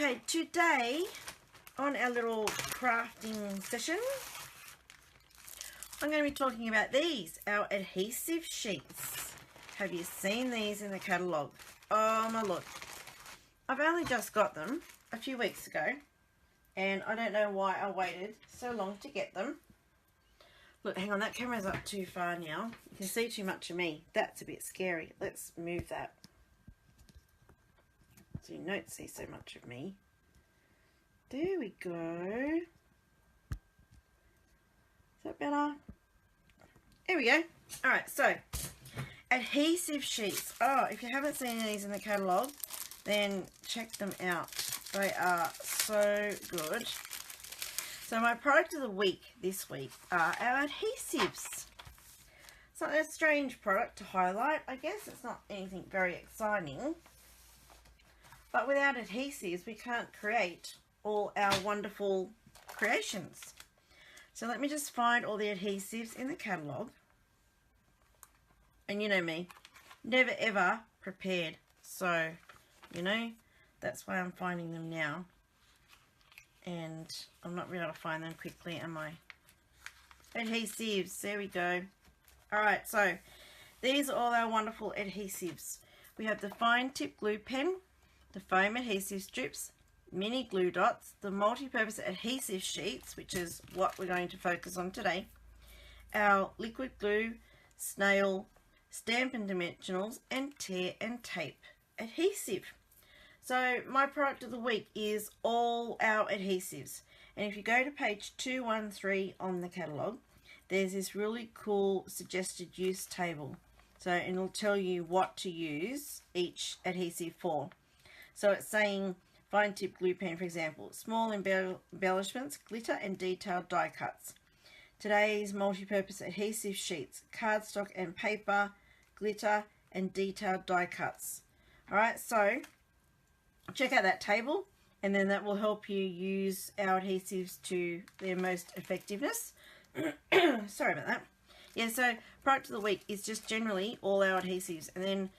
Okay, today on our little crafting session, I'm going to be talking about these, our adhesive sheets. Have you seen these in the catalogue? Oh my look. I've only just got them a few weeks ago, and I don't know why I waited so long to get them. Look, hang on, that camera's up too far now. You can see too much of me. That's a bit scary. Let's move that so you don't see so much of me. There we go. Is that better? There we go. Alright, so adhesive sheets. Oh, if you haven't seen these in the catalogue, then check them out. They are so good. So my product of the week this week are our adhesives. It's not a strange product to highlight. I guess it's not anything very exciting. But without adhesives, we can't create all our wonderful creations. So let me just find all the adhesives in the catalogue. And you know me, never ever prepared. So, you know, that's why I'm finding them now. And I'm not really able to find them quickly, am I? Adhesives, there we go. Alright, so these are all our wonderful adhesives. We have the fine tip glue pen, the foam adhesive strips, mini glue dots, the multi-purpose adhesive sheets, which is what we're going to focus on today, our liquid glue, snail, Stampin dimensionals, and tear and tape adhesive. So my product of the week is all our adhesives. And if you go to page 213 on the catalogue, there's this really cool suggested use table. So it'll tell you what to use each adhesive for. So it's saying fine tip glue pen, for example, small embellishments, glitter and detailed die cuts. Today's multi-purpose adhesive sheets, cardstock and paper, glitter and detailed die cuts. Alright, so check out that table, and then that will help you use our adhesives to their most effectiveness. Sorry about that. Yeah, so product of the week is just generally all our adhesives. And then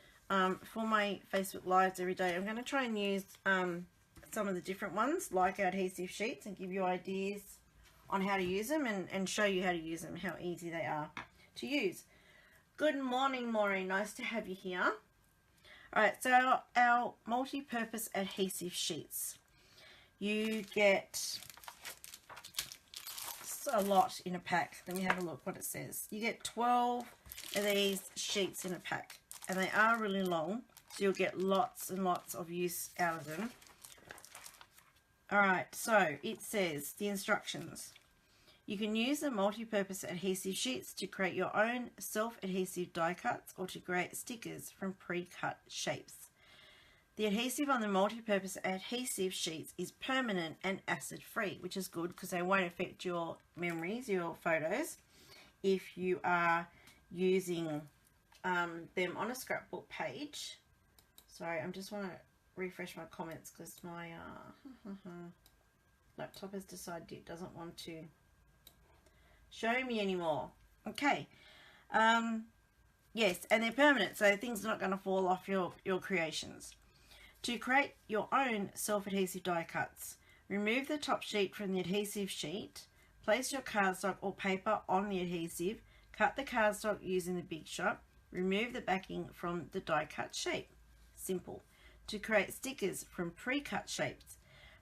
for my Facebook Lives every day, I'm going to try and use some of the different ones, like our adhesive sheets, and give you ideas on how to use them and show you how to use them, how easy they are to use. Good morning, Maureen. Nice to have you here. Alright, so our multi-purpose adhesive sheets. You get a lot in a pack. Let me have a look what it says. You get 12 of these sheets in a pack, and they are really long, so you'll get lots and lots of use out of them. Alright, so it says the instructions. You can use the multi-purpose adhesive sheets to create your own self-adhesive die cuts or to create stickers from pre-cut shapes. The adhesive on the multi-purpose adhesive sheets is permanent and acid-free, which is good because they won't affect your memories, your photos, if you are using them on a scrapbook page. Sorry, I just want to refresh my comments because my laptop has decided it doesn't want to show me anymore. Okay. Yes, and they're permanent, so things are not going to fall off your creations. To create your own self-adhesive die cuts, remove the top sheet from the adhesive sheet, place your cardstock or paper on the adhesive, cut the cardstock using the Big Shot, remove the backing from the die cut shape. Simple. To create stickers from pre-cut shapes,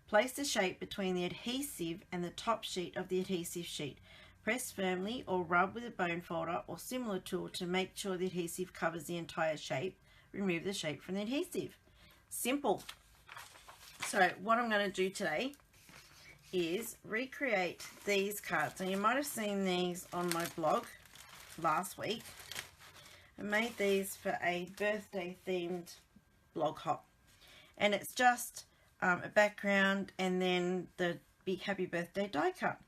place the shape between the adhesive and the top sheet of the adhesive sheet. Press firmly or rub with a bone folder or similar tool to make sure the adhesive covers the entire shape. Remove the shape from the adhesive. Simple. So what I'm going to do today is recreate these cards. And you might have seen these on my blog last week. I made these for a birthday themed blog hop. And it's just a background and then the big happy birthday die cut.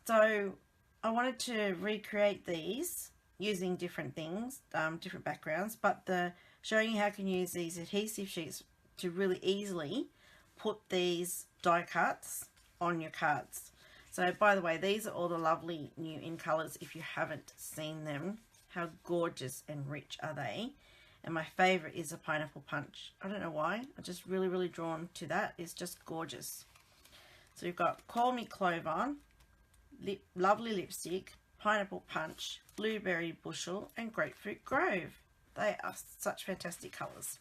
So I wanted to recreate these using different things, different backgrounds, but showing you how you can use these adhesive sheets to really easily put these die cuts on your cards. So by the way, these are all the lovely new in colours if you haven't seen them. How gorgeous and rich are they? And my favourite is a pineapple punch. I don't know why. I'm just really drawn to that. It's just gorgeous. So we've got Call Me Clover, Lovely Lipstick, Pineapple Punch, Blueberry Bushel, and Grapefruit Grove. They are such fantastic colours.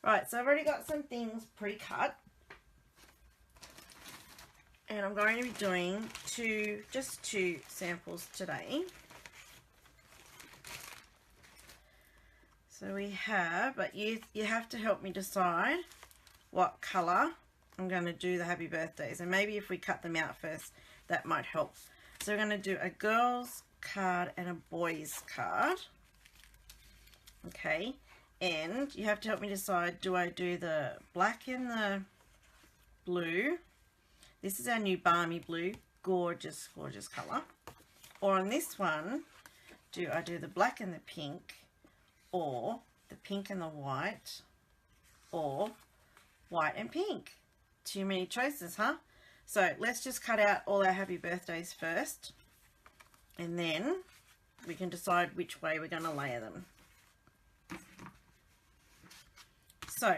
Right, so I've already got some things pre-cut. And I'm going to be doing just two samples today. So we have, but you have to help me decide what colour I'm going to do the happy birthdays. And maybe if we cut them out first, that might help. So we're going to do a girl's card and a boy's card. Okay. And you have to help me decide, do I do the black and the blue? This is our new balmy blue. Gorgeous, gorgeous colour. Or on this one, do I do the black and the pink? Or the pink and the white? Or white and pink? Too many choices, huh? So let's just cut out all our happy birthdays first. And then we can decide which way we're going to layer them. So,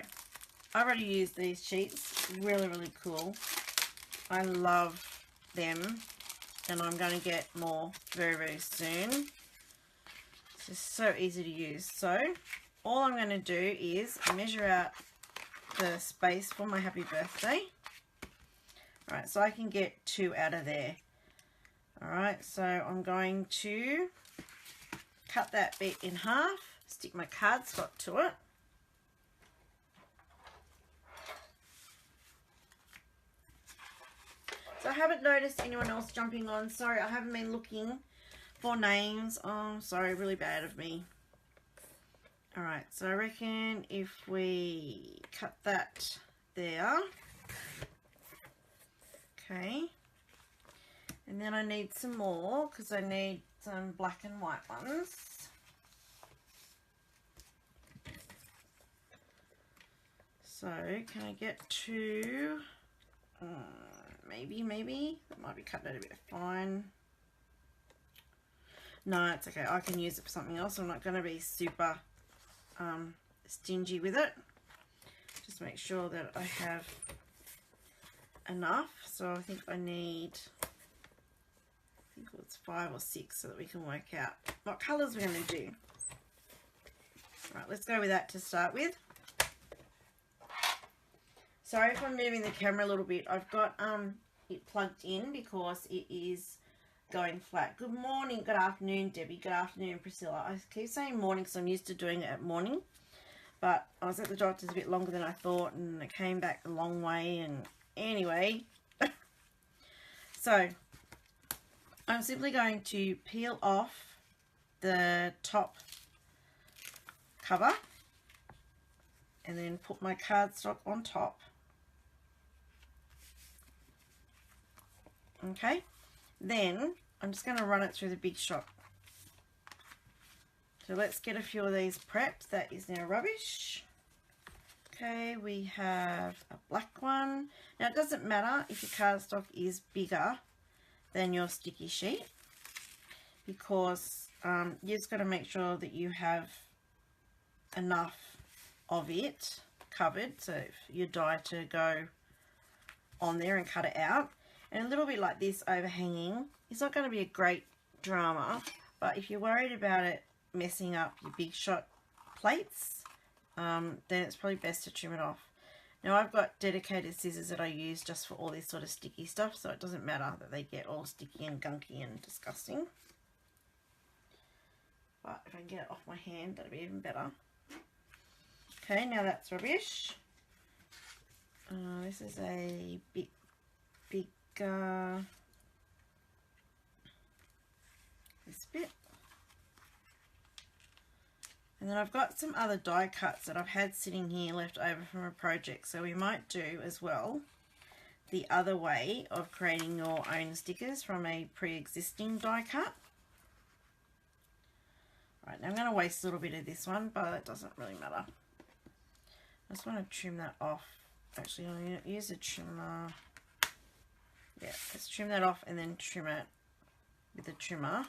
I've already used these sheets. Really cool. I love them. And I'm going to get more very soon. It's just so easy to use. So, all I'm going to do is measure out the space for my happy birthday. Alright, so I can get 2 out of there. Alright, so I'm going to cut that bit in half, stick my cardstock to it. So I haven't noticed anyone else jumping on. Sorry, I haven't been looking for names. Oh, sorry, really bad of me. Alright, so I reckon if we cut that there. Okay. And then I need some more because I need some black and white ones. So, can I get 2? Maybe. That might be cut out a bit fine. No, it's okay. I can use it for something else. I'm not going to be super stingy with it. Just make sure that I have enough. So I think I need, it's 5 or 6 so that we can work out what colours we're going to do. Right, let's go with that to start with. Sorry if I'm moving the camera a little bit. I've got it plugged in because it is going flat. Good morning, good afternoon, Debbie. Good afternoon, Priscilla. I keep saying morning because I'm used to doing it at morning. But I was at the doctor's a bit longer than I thought and I came back a long way. And anyway, so I'm simply going to peel off the top cover and then put my cardstock on top. Okay, then I'm just going to run it through the Big Shot. So let's get a few of these prepped. That is now rubbish. Okay, we have a black one. Now it doesn't matter if your cardstock is bigger than your sticky sheet because you just got to make sure that you have enough of it covered so if your die to go on there and cut it out. And a little bit like this overhanging, it's not going to be a great drama, but if you're worried about it messing up your Big Shot plates, then it's probably best to trim it off. Now I've got dedicated scissors that I use just for all this sort of sticky stuff, so it doesn't matter that they get all sticky and gunky and disgusting. But if I can get it off my hand, that'd be even better. Okay, now that's rubbish. This is a big this bit, and then I've got some other die cuts that I've had sitting here left over from a project, so we might do as well the other way of creating your own stickers from a pre-existing die cut. Right, now I'm going to waste a little bit of this one, but it doesn't really matter. I just want to trim that off. Actually, I'm going to use a trimmer. Yeah, let's trim that off and then trim it with a trimmer.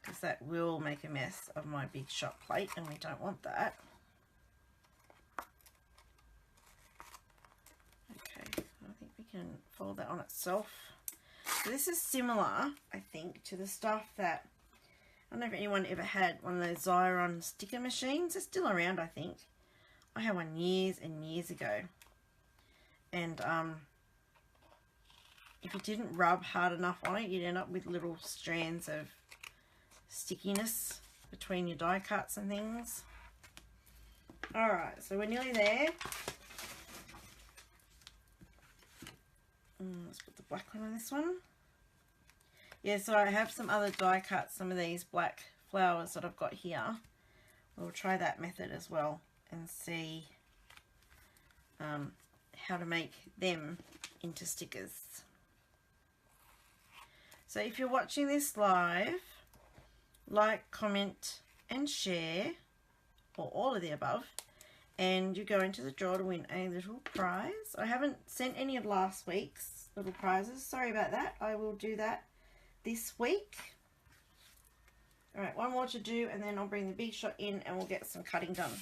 because that will make a mess of my big shot plate and we don't want that. Okay, I think we can fold that on itself. So this is similar, I think, to the stuff that, I don't know if anyone ever had one of those Xyron sticker machines. It's still around, I think. I had one years and years ago. And if you didn't rub hard enough on it, you'd end up with little strands of stickiness between your die cuts and things. Alright, so we're nearly there. Let's put the black one on this one. Yeah, so I have some other die cuts, some of these black flowers that I've got here. We'll try that method as well and see how to make them into stickers. So if you're watching this live, like, comment and share, or all of the above, and you go into the draw to win a little prize. I haven't sent any of last week's little prizes, sorry about that. I will do that this week. Alright, one more to do and then I'll bring the big shot in and we'll get some cutting done.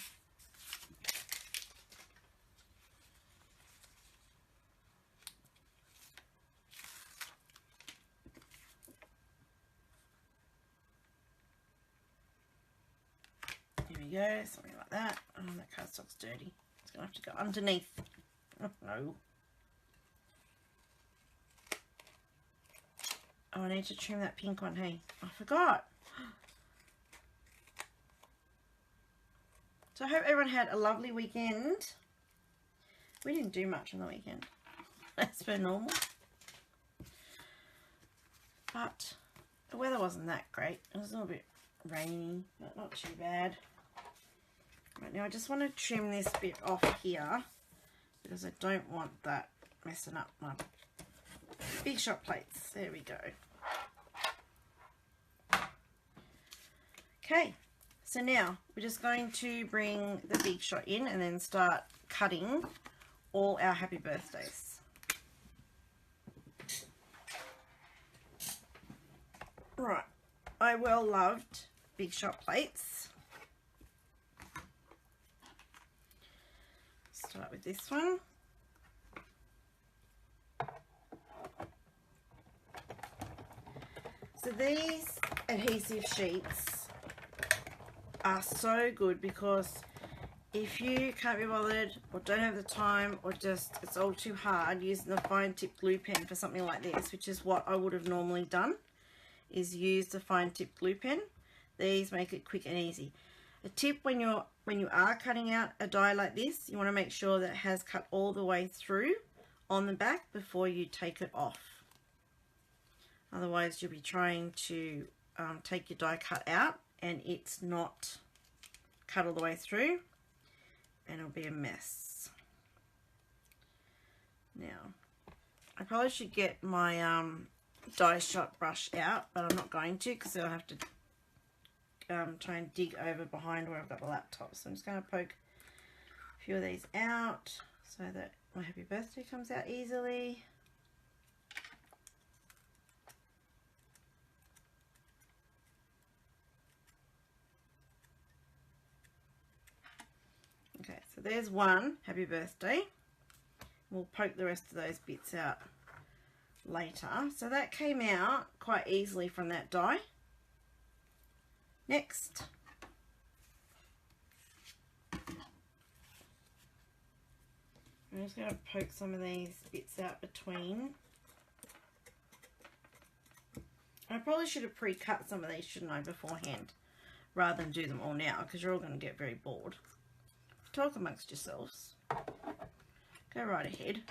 Here we go, something like that. Oh, that cardstock's dirty. It's going to have to go underneath. Oh, no. Oh, I need to trim that pink one, hey. I forgot. So I hope everyone had a lovely weekend. We didn't do much on the weekend. As per normal. But the weather wasn't that great. It was a little bit rainy, but not too bad. Right, now I just want to trim this bit off here because I don't want that messing up my big shot plates. There we go. Okay, so now we're just going to bring the big shot in and then start cutting all our happy birthdays. Right, I well loved big shot plates. Start with this one. So these adhesive sheets are so good because if you can't be bothered or don't have the time or just it's all too hard using the fine tip glue pen for something like this, which is what I would have normally done, is use the fine tip glue pen. These make it quick and easy. A tip when you are cutting out a die like this, you want to make sure that it has cut all the way through on the back before you take it off. Otherwise you'll be trying to take your die cut out and it's not cut all the way through and it'll be a mess. Now I probably should get my die shot brush out, but I'm not going to because I'll have to try and dig over behind where I've got the laptop. So I'm just going to poke a few of these out so that my happy birthday comes out easily. Okay, so there's one happy birthday. We'll poke the rest of those bits out later. So that came out quite easily from that die. Next, I'm just going to poke some of these bits out between. I probably should have pre-cut some of these, shouldn't I, beforehand, rather than do them all now, because you're all going to get very bored. Talk amongst yourselves. Go right ahead.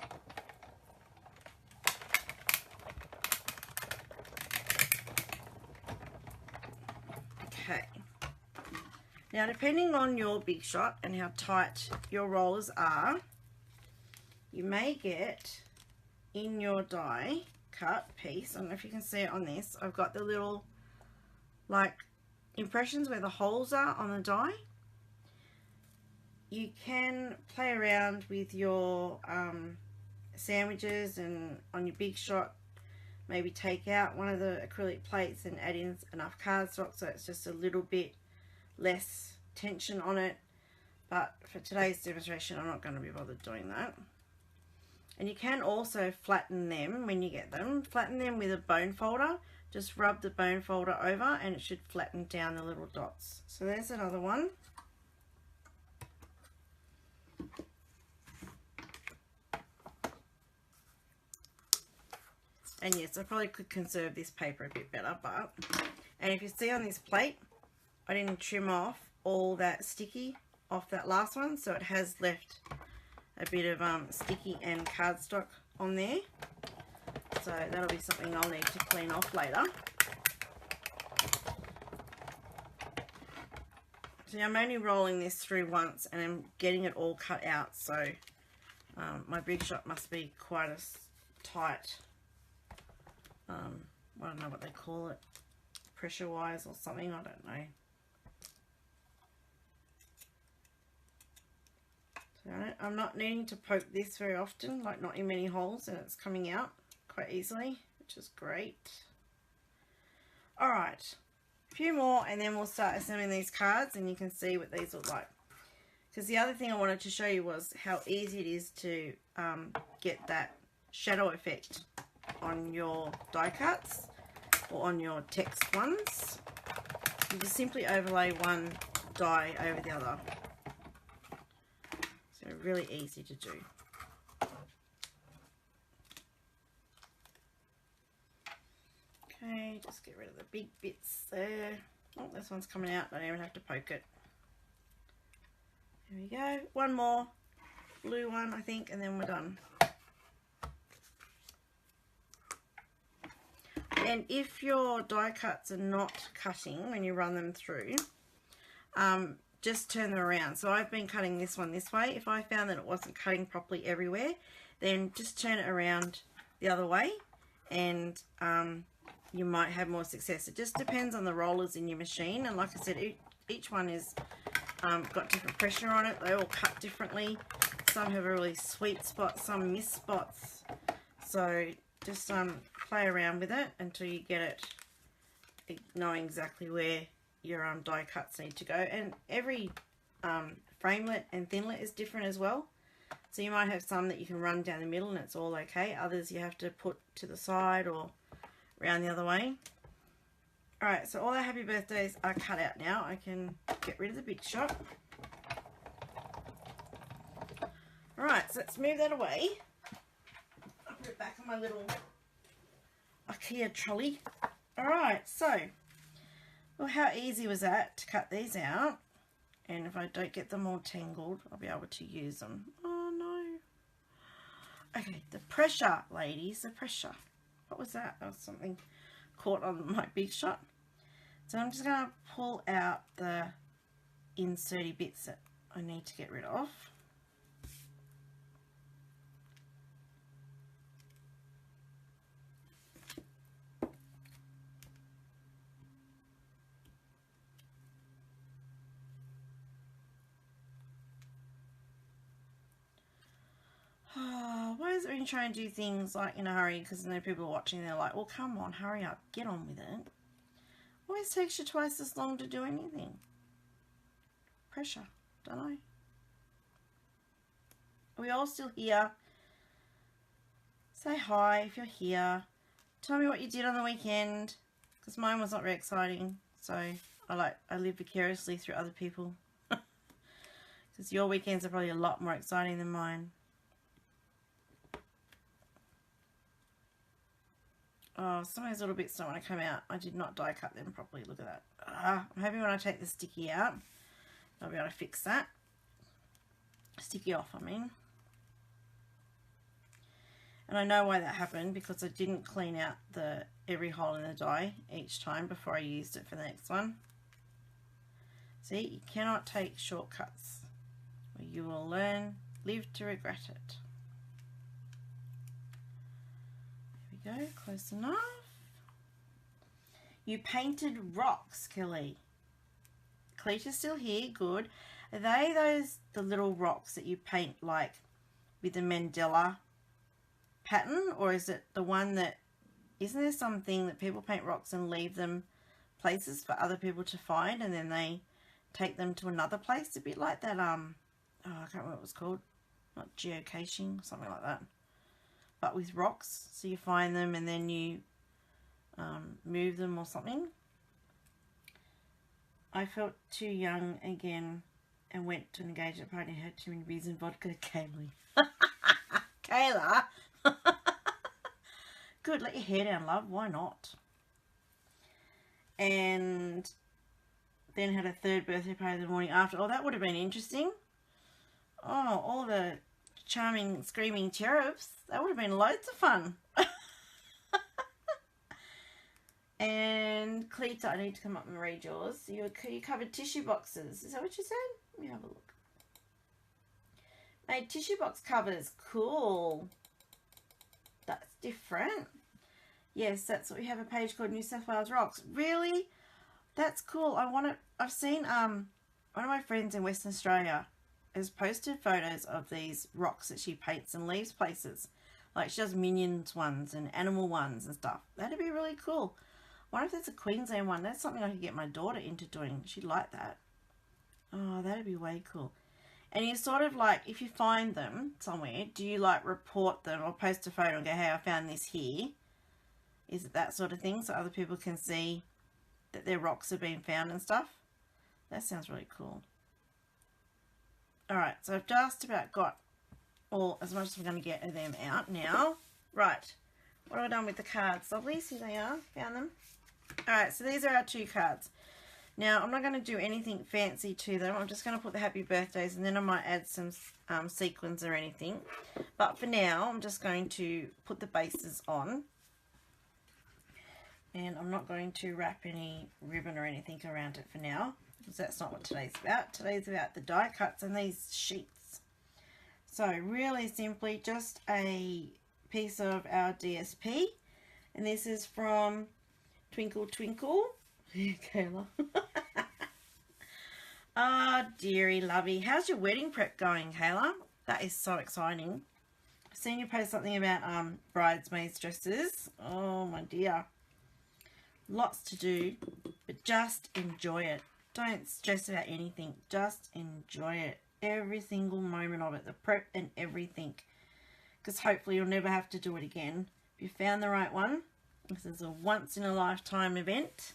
Okay. Now, depending on your big shot and how tight your rollers are, you may get in your die cut piece, I don't know if you can see it on this, I've got the little like impressions where the holes are on the die. You can play around with your sandwiches and on your big shot maybe take out one of the acrylic plates and add in enough cardstock so it's just a little bit less tension on it. But for today's demonstration, I'm not going to be bothered doing that. And you can also flatten them when you get them. Flatten them with a bone folder. Just rub the bone folder over and it should flatten down the little dots. So there's another one. And yes, I probably could conserve this paper a bit better, but, and if you see on this plate, I didn't trim off all that sticky off that last one, so it has left a bit of sticky and cardstock on there. So that'll be something I'll need to clean off later. So I'm only rolling this through once and I'm getting it all cut out, so my Big Shot must be quite a tight, I don't know what they call it, pressure wise or something, I don't know. So I'm not needing to poke this very often, like not in many holes, and it's coming out quite easily, which is great. Alright, a few more and then we'll start assembling these cards and you can see what these look like. Because the other thing I wanted to show you was how easy it is to get that shadow effect on your die cuts or on your text ones. You just simply overlay one die over the other. So really easy to do. Okay, just get rid of the big bits there. Oh, this one's coming out, I don't even have to poke it. There we go. One more blue one, I think, and then we're done. And if your die cuts are not cutting when you run them through, just turn them around. So I've been cutting this one this way. If I found that it wasn't cutting properly everywhere, then just turn it around the other way and you might have more success. It just depends on the rollers in your machine, and like I said, each one is got different pressure on it. They all cut differently. Some have a really sweet spot, some miss spots. So just play around with it until you get it knowing exactly where your die cuts need to go. And every framelit and thinlet is different as well. So you might have some that you can run down the middle and it's all okay. Others you have to put to the side or around the other way. Alright, so all our happy birthdays are cut out now. I can get rid of the Big Shot. Alright, so let's move that away. I'll put it back on my little IKEA trolley. Alright, so, well, how easy was that to cut these out? And if I don't get them all tangled, I'll be able to use them. Oh no. Okay, the pressure, ladies, the pressure. What was that? That was something caught on my Big Shot. So I'm just going to pull out the inserty bits that I need to get rid of. Why is it when you try and do things like in a hurry, because I know people are watching, they're like, well, come on, hurry up, get on with it. Always takes you twice as long to do anything. Pressure, don't I? Are we all still here? Say hi if you're here. Tell me what you did on the weekend, because mine was not very exciting, so I live vicariously through other people. Because your weekends are probably a lot more exciting than mine. Oh, some of those little bits don't want to come out. I did not die cut them properly. Look at that. I'm hoping when I take the sticky out, I'll be able to fix that. Sticky off, I mean. And I know why that happened, because I didn't clean out every hole in the die each time before I used it for the next one. See, you cannot take shortcuts, or you will live to regret it. There we go, close enough. You painted rocks, Kelly. Cletus still here, good. Are they the little rocks that you paint like with the Mandela pattern, or is it the one that isn't there something that people paint rocks and leave them places for other people to find, and then they take them to another place? A bit like that, oh, I can't remember what it was called. Not geocaching, something like that. But with rocks, so you find them and then you move them or something. I felt too young again and went to an engagement party and had too many beers and vodka. Kaylee. Kayla. Good, let your hair down, love. Why not? And then had a third birthday party the morning after. Oh, that would have been interesting. Oh, all the charming, screaming cherubs. That would have been loads of fun. And Cleta, I need to come up and read yours. You covered tissue boxes. Is that what you said? Let me have a look. Made tissue box covers. Cool. That's different. Yes, that's what we have, a page called New South Wales Rocks. Really? That's cool. I've seen one of my friends in Western Australia has posted photos of these rocks that she paints and leaves places. Like she does Minions ones and animal ones and stuff. That'd be really cool. I wonder if there's a Queensland one. That's something I could get my daughter into doing. She'd like that. Oh, that'd be way cool. And you sort of like, if you find them somewhere, do you like report them or post a photo and go, hey, I found this here? Is it that sort of thing so other people can see that their rocks have been found and stuff? That sounds really cool. Alright, so I've just about got all, as much as I'm going to get of them out now. Right, what have I done with the cards? Lovely, here they are, found them. Alright, so these are our 2 cards. Now, I'm not going to do anything fancy to them. I'm just going to put the happy birthdays and then I might add some sequins or anything. But for now, I'm just going to put the bases on. And I'm not going to wrap any ribbon or anything around it for now, because that's not what today's about. Today's about the die cuts and these sheets. So really simply just a piece of our DSP. And this is from Twinkle Twinkle. Kayla. Ah, dearie lovey. How's your wedding prep going, Kayla? That is so exciting. I've seen you post something about bridesmaids dresses. Oh my dear. Lots to do, but just enjoy it. Don't stress about anything. Just enjoy it. Every single moment of it. The prep and everything. Because hopefully you'll never have to do it again. If you found the right one, this is a once in a lifetime event.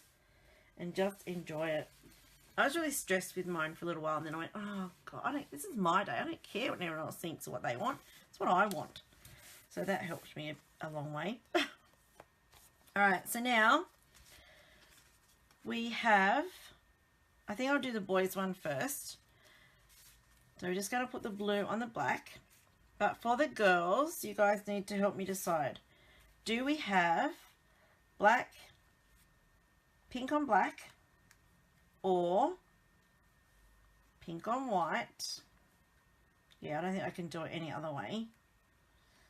And just enjoy it. I was really stressed with mine for a little while and then I went, oh God, this is my day. I don't care what everyone else thinks or what they want. It's what I want. So that helped me a long way. Alright, so now we have, I think I'll do the boys one first. So we're just going to put the blue on the black. But for the girls, you guys need to help me decide. Do we have black, pink on black, or pink on white? Yeah, I don't think I can do it any other way.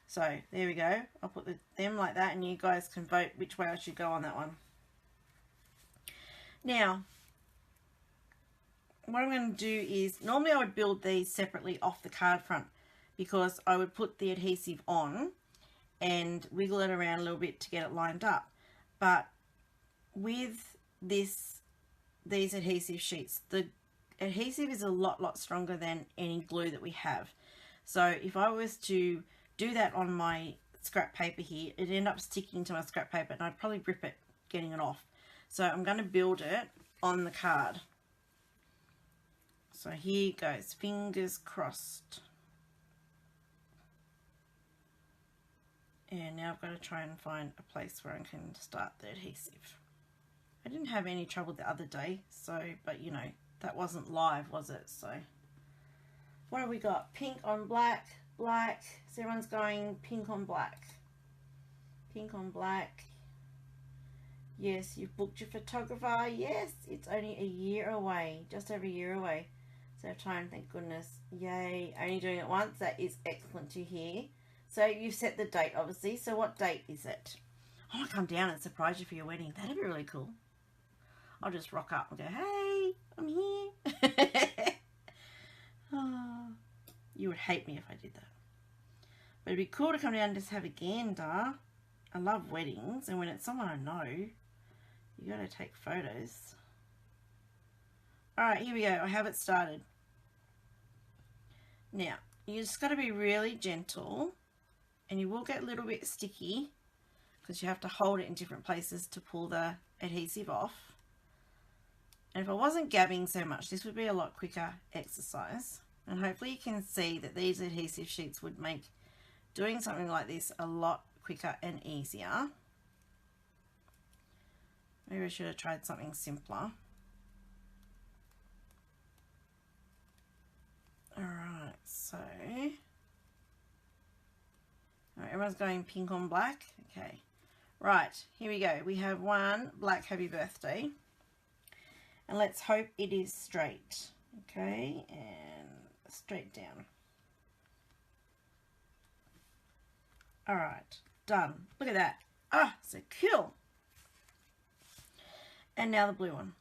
So there we go. I'll put them like that and you guys can vote which way I should go on that one. Now, what I'm going to do is, normally I would build these separately off the card front because I would put the adhesive on and wiggle it around a little bit to get it lined up. But with these adhesive sheets, the adhesive is a lot stronger than any glue that we have. So if I was to do that on my scrap paper here, it'd end up sticking to my scrap paper and I'd probably rip it getting it off. So I'm going to build it on the card. So here goes, fingers crossed. And now I've got to try and find a place where I can start the adhesive. I didn't have any trouble the other day, so, but you know, that wasn't live, was it? So, what have we got? Pink on black, black. So everyone's going pink on black. Pink on black. Yes, you've booked your photographer. Yes, it's only a year away, just over a year away. So time, thank goodness. Yay, only doing it once. That is excellent to hear. So you've set the date, obviously. So what date is it? I want to come down and surprise you for your wedding. That'd be really cool. I'll just rock up and go, hey, I'm here. Oh, you would hate me if I did that. But it'd be cool to come down and just have a gander. I love weddings, and when it's someone I know, you got to take photos. Alright, here we go. I have it started. Now, you just got to be really gentle, and you will get a little bit sticky because you have to hold it in different places to pull the adhesive off. And if I wasn't gabbing so much, this would be a lot quicker exercise. And hopefully you can see that these adhesive sheets would make doing something like this a lot quicker and easier. Maybe I should have tried something simpler. Alright, so everyone's going pink on black. Okay, right, here we go. We have one black happy birthday, and let's hope it is straight. Okay, and straight down. Alright, done. Look at that. Ah, so cool. And now the blue one.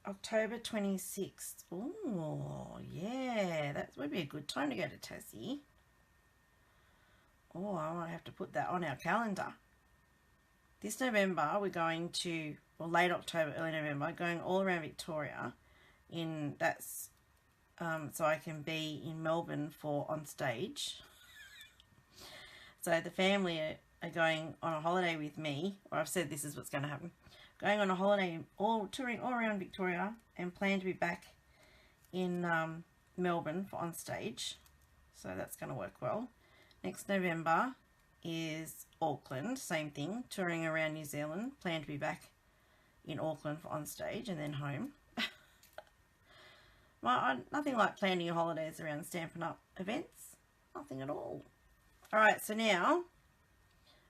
October 26th. Oh, yeah. That would be a good time to go to Tassie. Oh, I might have to put that on our calendar. This November, we're going to, or late October, early November, going all around Victoria. That's so I can be in Melbourne for on stage. So the family are going on a holiday with me, or I've said this is what's going to happen. Going on a holiday, touring all around Victoria, and plan to be back in Melbourne for on stage. So that's going to work well. Next November is Auckland, same thing, touring around New Zealand. Plan to be back in Auckland for on stage and then home. Nothing like planning your holidays around Stampin' Up events. Nothing at all. Alright, so now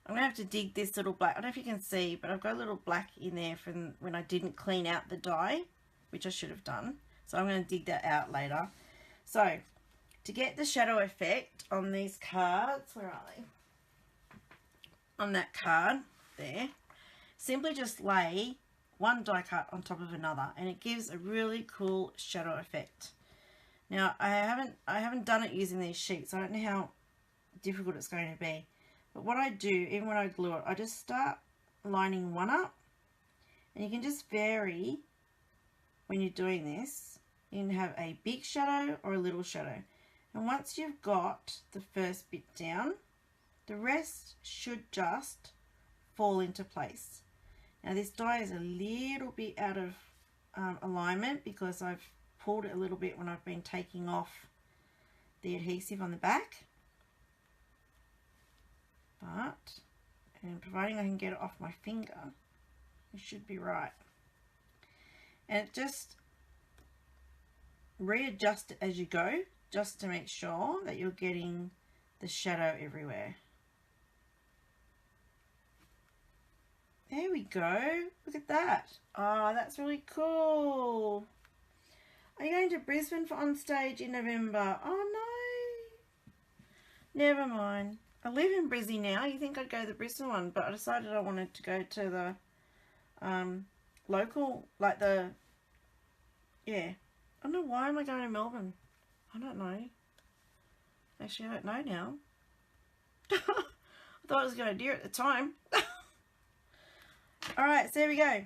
I'm going to have to dig this little black. I don't know if you can see, but I've got a little black in there from when I didn't clean out the die, which I should have done. So I'm going to dig that out later. So, to get the shadow effect on these cards, where are they? On that card there, simply just lay one die cut on top of another, and it gives a really cool shadow effect. Now, I haven't done it using these sheets. I don't know how difficult it's going to be. But what I do, even when I glue it, I just start lining one up, and you can just vary when you're doing this. You can have a big shadow or a little shadow. And once you've got the first bit down, the rest should just fall into place. Now this die is a little bit out of alignment because I've pulled it a little bit when I've been taking off the adhesive on the back. But, and providing I can get it off my finger, it should be right. And just readjust it as you go, just to make sure that you're getting the shadow everywhere. There we go. Look at that. Oh, that's really cool. Are you going to Brisbane for on stage in November? Oh no. Never mind. I live in Brizzy now. You think I'd go to the Brisbane one, but I decided I wanted to go to the local, like the, yeah. I don't know, why am I going to Melbourne? I don't know. Actually, I don't know now. I thought it was a good idea at the time. Alright, so there we go.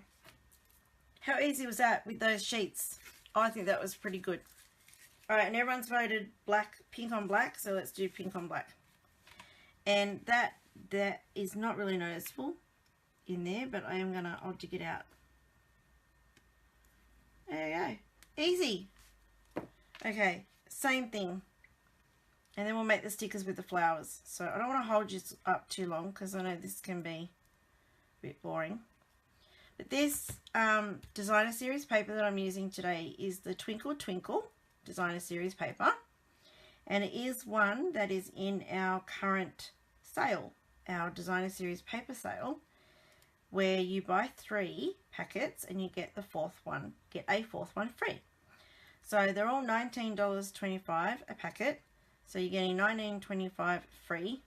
How easy was that with those sheets? I think that was pretty good. Alright, and everyone's voted black, pink on black, so let's do pink on black. And that is not really noticeable in there, but I'll dig it out. There you go. Easy. Okay, same thing. And then we'll make the stickers with the flowers. So I don't want to hold you up too long because I know this can be a bit boring. But this designer series paper that I'm using today is the Twinkle Twinkle designer series paper. And it is one that is in our current sale, our designer series paper sale, where you buy 3 packets and you get a fourth one free. So they're all $19.25 a packet. So you're getting $19.25 free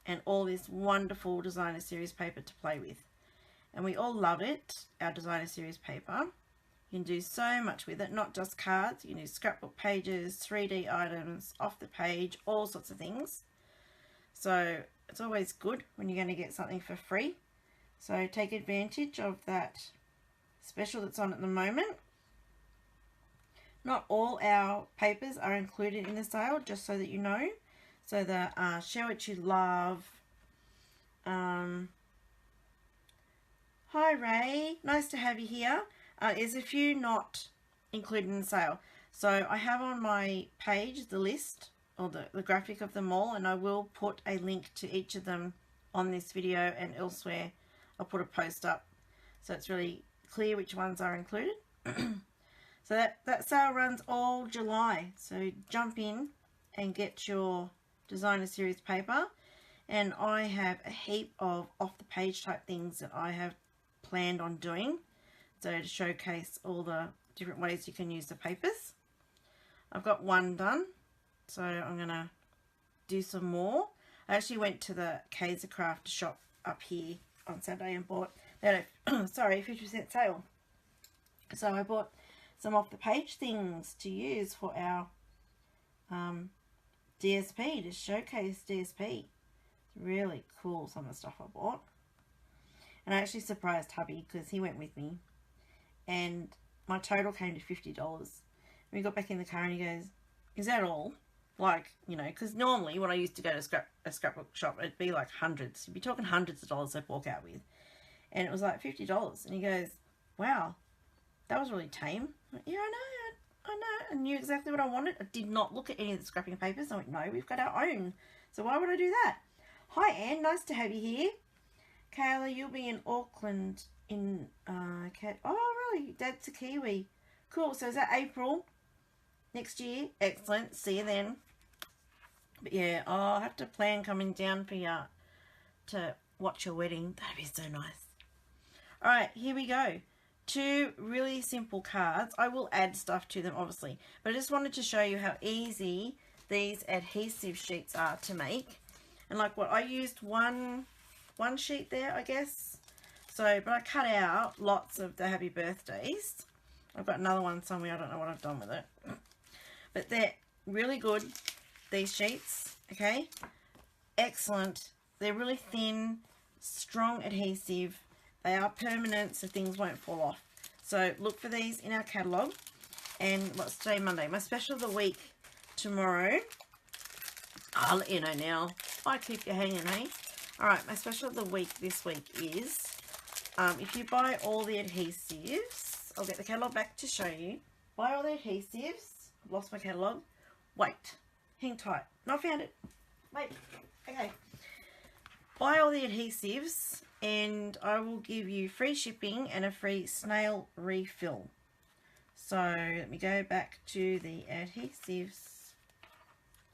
and all this wonderful designer series paper to play with. And we all love it, our designer series paper. You can do so much with it, not just cards. You can do scrapbook pages, 3D items, off the page, all sorts of things. So it's always good when you're going to get something for free. So take advantage of that special that's on at the moment. Not all our papers are included in the sale, just so that you know. So the Share What You Love. Hi Ray, nice to have you here. There's a few not included in the sale. So I have on my page the list, or the graphic of them all, and I will put a link to each of them on this video, and elsewhere I'll put a post up so it's really clear which ones are included. So that sale runs all July, so jump in and get your designer series paper. And I have a heap of off the page type things that I have planned on doing, so to showcase all the different ways you can use the papers. I've got one done, so I'm gonna do some more. I actually went to the Kaiser Craft shop up here on Saturday and bought that 50% sale. So I bought some off the page things to use for our DSP, to showcase DSP. It's really cool, some of the stuff I bought. And I actually surprised hubby because he went with me, and my total came to $50. We got back in the car and he goes, "Is that all?" Like, you know, because normally when I used to go to a scrapbook shop, it'd be like hundreds. You'd be talking hundreds of dollars I'd walk out with. And it was like $50. And he goes, "Wow, that was really tame." I'm like, "Yeah, I know. I knew exactly what I wanted." I did not look at any of the scrapping papers. I went, "No, we've got our own. So why would I do that?" Hi, Anne. Nice to have you here. Kayla, you'll be in Auckland in... oh, really? Dad's a Kiwi. Cool. So is that April next year? Excellent. See you then. But yeah, I'll have to plan coming down for you to watch your wedding. That'd be so nice. Alright, here we go. 2 really simple cards. I will add stuff to them, obviously. But I just wanted to show you how easy these adhesive sheets are to make. And like what I used one sheet there, I guess. So, but I cut out lots of the happy birthdays. I've got another one somewhere. I don't know what I've done with it. But they're really good, these sheets. Okay. Excellent. They're really thin, strong adhesive. They are permanent, so things won't fall off. So look for these in our catalogue. And what's today? Monday. My special of the week tomorrow. I'll let you know now. I keep you hanging, hey? Alright, my special of the week this week is, if you buy all the adhesives, I'll get the catalogue back to show you. Buy all the adhesives. I've lost my catalogue. Wait. Hang tight. No, I found it. Wait. Okay. Buy all the adhesives and I will give you free shipping and a free snail refill. So let me go back to the adhesives.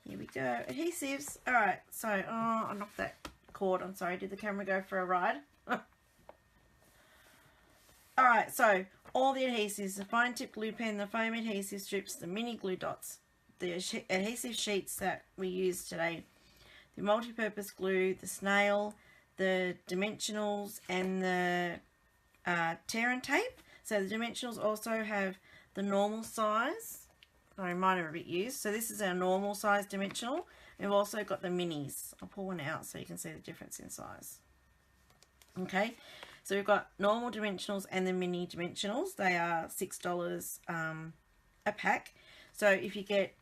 Here we go. Adhesives. Alright, so I knocked that cord. I'm sorry. Did the camera go for a ride? Alright, so all the adhesives, the fine tip glue pen, the foam adhesive strips, the mini glue dots, the adhesive sheets that we use today, the multi-purpose glue, the snail, the dimensionals, and the tear and tape. So the dimensionals also have the normal size. Sorry, mine are a bit used. So this is our normal size dimensional. We've also got the minis. I'll pull one out so you can see the difference in size. Okay, so we've got normal dimensionals and the mini dimensionals. They are $6 a pack. So if you get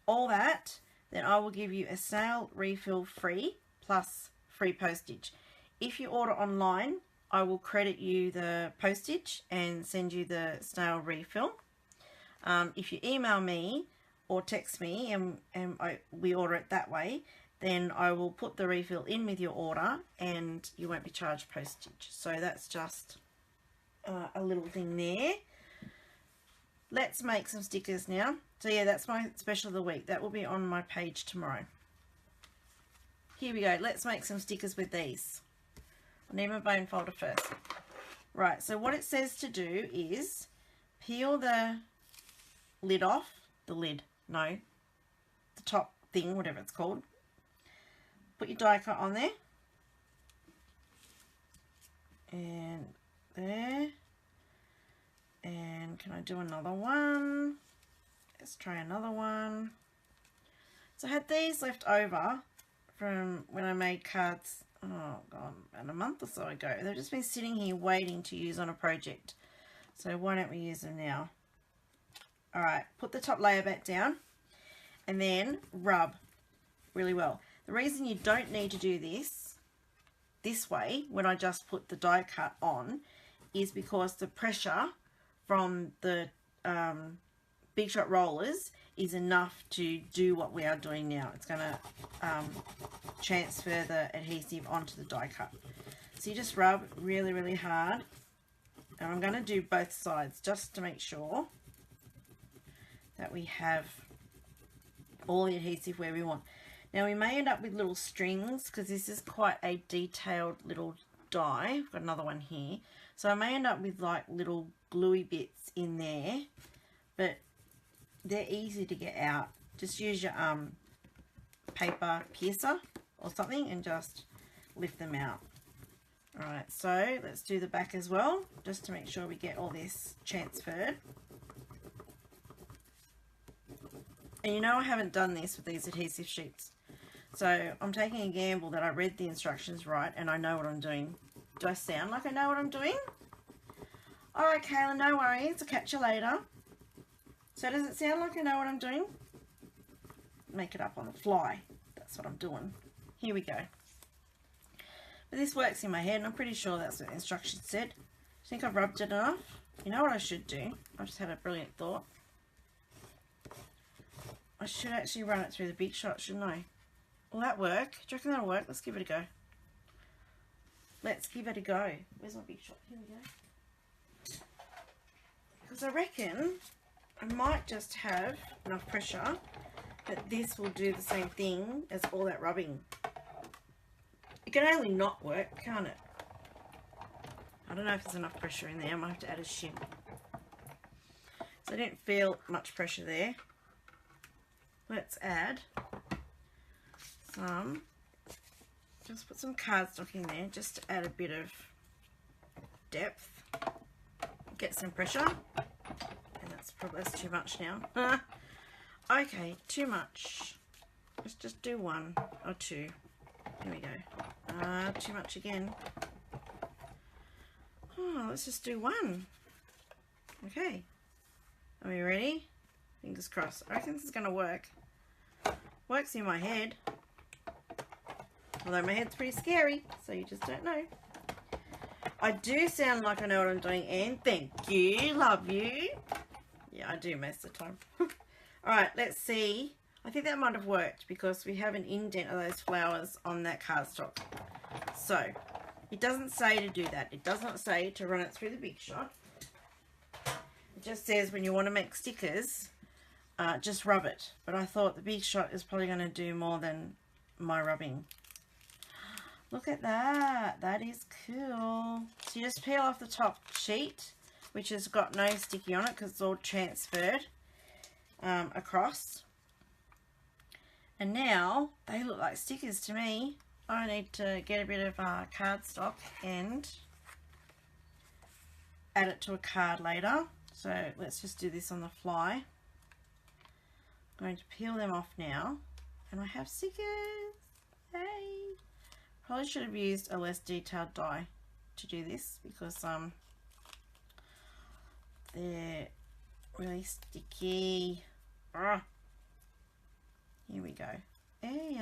all that, then I will give you a snail refill free plus free postage. If you order online, I will credit you the postage and send you the snail refill. If you email me or text me and we order it that way, then I will put the refill in with your order and you won't be charged postage. So that's just a little thing there. Let's make some stickers now. So yeah, that's my special of the week. That will be on my page tomorrow. Here we go. Let's make some stickers with these. I need my bone folder first. Right, so what it says to do is peel the lid off. The top thing, whatever it's called. Put your die cut on there. And there. And can I do another one? Let's try another one. So I had these left over from when I made cards, oh god, about a month or so ago. They've just been sitting here waiting to use on a project. So why don't we use them now? Alright, put the top layer back down and then rub really well. The reason you don't need to do this way when I just put the die cut on is because the pressure from the Big Shot rollers is enough to do what we are doing now. It's going to transfer the adhesive onto the die cut. So you just rub really, really hard. And I'm going to do both sides just to make sure that we have all the adhesive where we want. Now we may end up with little strings because this is quite a detailed little die. I've got another one here. So I may end up with like little gluey bits in there, but they're easy to get out. Just use your paper piercer or something and just lift them out. Alright, so let's do the back as well, just to make sure we get all this transferred. And you know I haven't done this with these adhesive sheets. So I'm taking a gamble that I read the instructions right and I know what I'm doing. Do I sound like I know what I'm doing? Alright Kayla, no worries, I'll catch you later. So does it sound like I know what I'm doing? Make it up on the fly. That's what I'm doing. Here we go. But this works in my head and I'm pretty sure that's what the instructions said. Do you think I've rubbed it enough? You know what I should do? I just had a brilliant thought. I should actually run it through the Big Shot, shouldn't I? Will that work? Do you reckon that'll work? Let's give it a go. Let's give it a go. Where's my Big Shot? Here we go. Because I reckon I might just have enough pressure that this will do the same thing as all that rubbing. It can only not work, can't it? I don't know if there's enough pressure in there. I might have to add a shim. So I didn't feel much pressure there. Let's add some, just put some cardstock in there just to add a bit of depth. Get some pressure. And that's too much now. Okay, too much. Let's just do one or two. Here we go. Too much again. Oh, let's just do one. Okay. Are we ready? Fingers crossed. I reckon this is going to work. Works in my head. Although my head's pretty scary, so you just don't know. I do sound like I know what I'm doing, Anne. Thank you. Love you. Yeah, I do most of the time. Alright, let's see. I think that might have worked because we have an indent of those flowers on that cardstock. So, it doesn't say to do that. It does not say to run it through the Big Shot. It just says when you want to make stickers, just rub it. But I thought the Big Shot is probably going to do more than my rubbing. Look at that. That is cool. So you just peel off the top sheet, which has got no sticky on it because it's all transferred across. And now they look like stickers to me. I need to get a bit of cardstock and add it to a card later. So let's just do this on the fly. I'm going to peel them off now. And I have stickers. Hey! Probably should have used a less detailed die to do this because they're really sticky. Ugh. Here we go. Hey,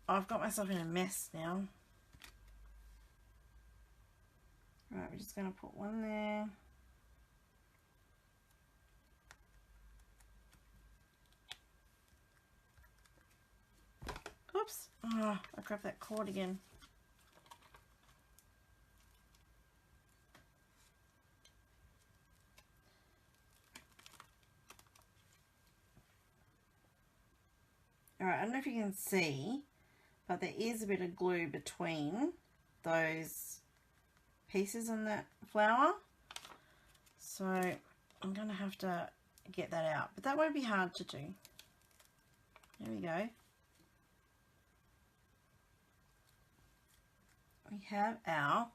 I've got myself in a mess now. Right, we're just going to put one there. Oops. Oh, I grabbed that cord again. Alright, I don't know if you can see, but there is a bit of glue between those pieces on that flower. So I'm going to have to get that out. But that won't be hard to do. There we go. We have our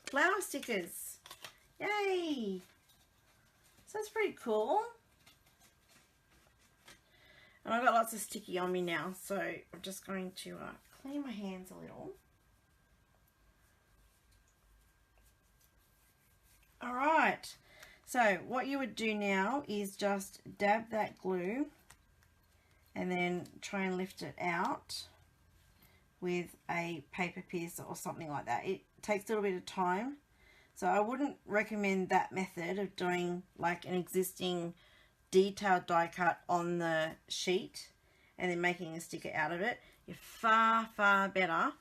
flower stickers. Yay! So that's pretty cool. And I've got lots of sticky on me now, so I'm just going to clean my hands a little. Alright, so what you would do now is just dab that glue and then try and lift it out with a paper piercer or something like that. It takes a little bit of time, so I wouldn't recommend that method of doing like an existing detailed die cut on the sheet and then making a sticker out of it. You're far better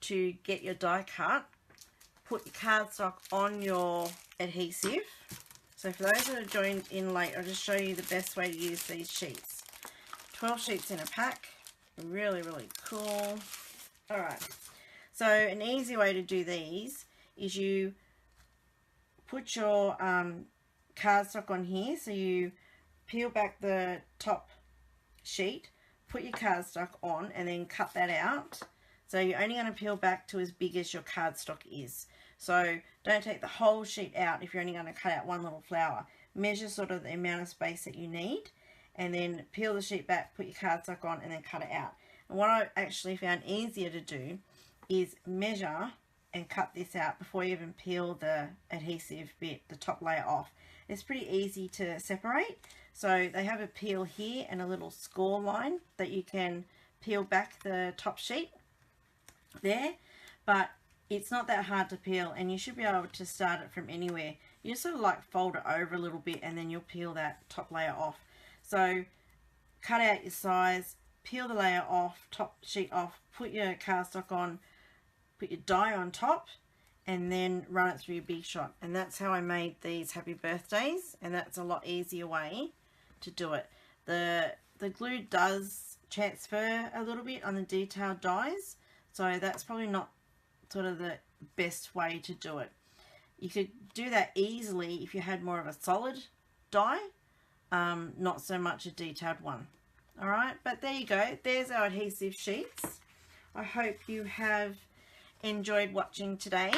to get your die cut, put your cardstock on your adhesive. So for those that are joined in late, I'll just show you the best way to use these sheets. 12 sheets in a pack, really cool. Alright, so an easy way to do these is you put your cardstock on here, so you peel back the top sheet, put your cardstock on and then cut that out. So you're only going to peel back to as big as your cardstock is. So don't take the whole sheet out if you're only going to cut out one little flower. Measure sort of the amount of space that you need and then peel the sheet back, put your cardstock on and then cut it out. And what I actually found easier to do is measure and cut this out before you even peel the adhesive bit, the top layer off. It's pretty easy to separate. So they have a peel here and a little score line that you can peel back the top sheet there, but it's not that hard to peel and you should be able to start it from anywhere. You just sort of like fold it over a little bit and then you'll peel that top layer off. So cut out your size, peel the layer off, top sheet off, put your cardstock on, put your die on top and then run it through your Big Shot. And that's how I made these happy birthdays, and that's a lot easier way to do it. The glue does transfer a little bit on the detailed dies, so that's probably not sort of the best way to do it. You could do that easily if you had more of a solid die, not so much a detailed one. Alright, but there you go. There's our adhesive sheets. I hope you have enjoyed watching today.